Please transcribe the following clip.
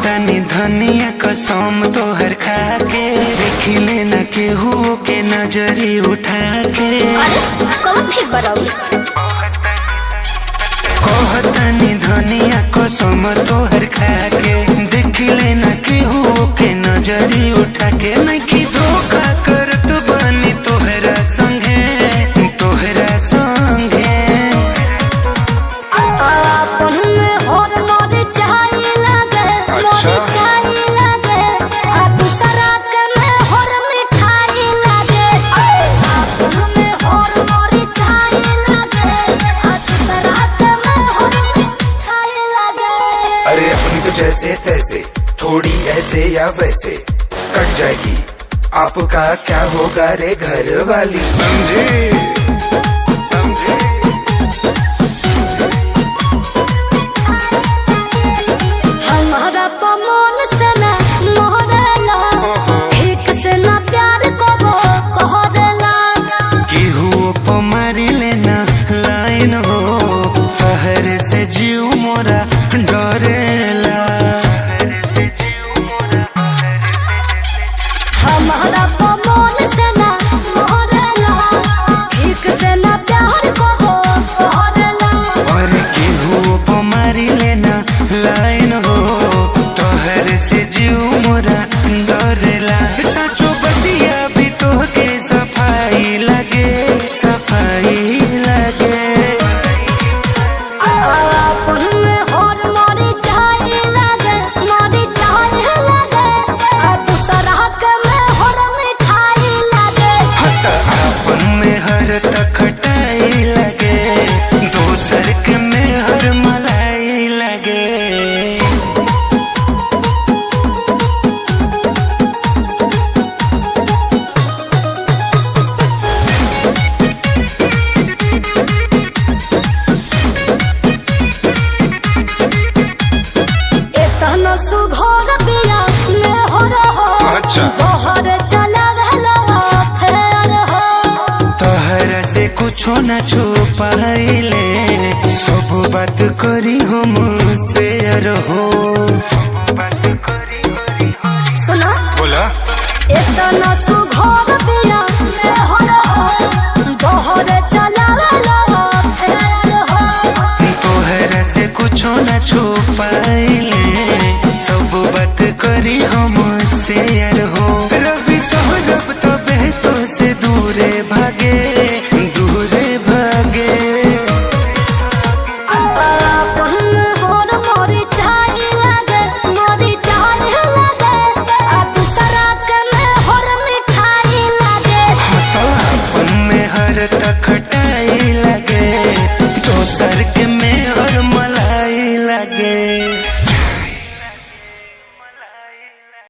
तनी धनिया कसम तोहर खा के देखिले न केहू के नजरी उठा के तनी धनिया कसम तोहर खा के देखिले न केहू के नजरी उठा के नहीं धोखा करत बनी तोहरा संगे अरे अपनी तो जैसे तैसे थोड़ी ऐसे या वैसे कट जाएगी, आपका क्या होगा रे घर वाली, समझे समझे। हमारा पमोन से ना मोहरेला ठीक से ना प्यार को कहरेला केहू पमारी लेना लाइन हो कहर से जीव मोरा डरेला। हमारा पमोन से ना मोहरेला ठीक से ना प्यार को कहरेला और केहू पमारी लेना लाइन हो तोहर से जीव मोरा डरेला। सचो बतिया भी तोहके सफाई लगे खटाई लगे दोसर के में हर मलाई लगे। इतना सुघोर पिया में हो रहो तोहर चला से कुछो न छुपाइले सब बात करी हम शेयर हो। सुना बोला इतना सुघोर पिया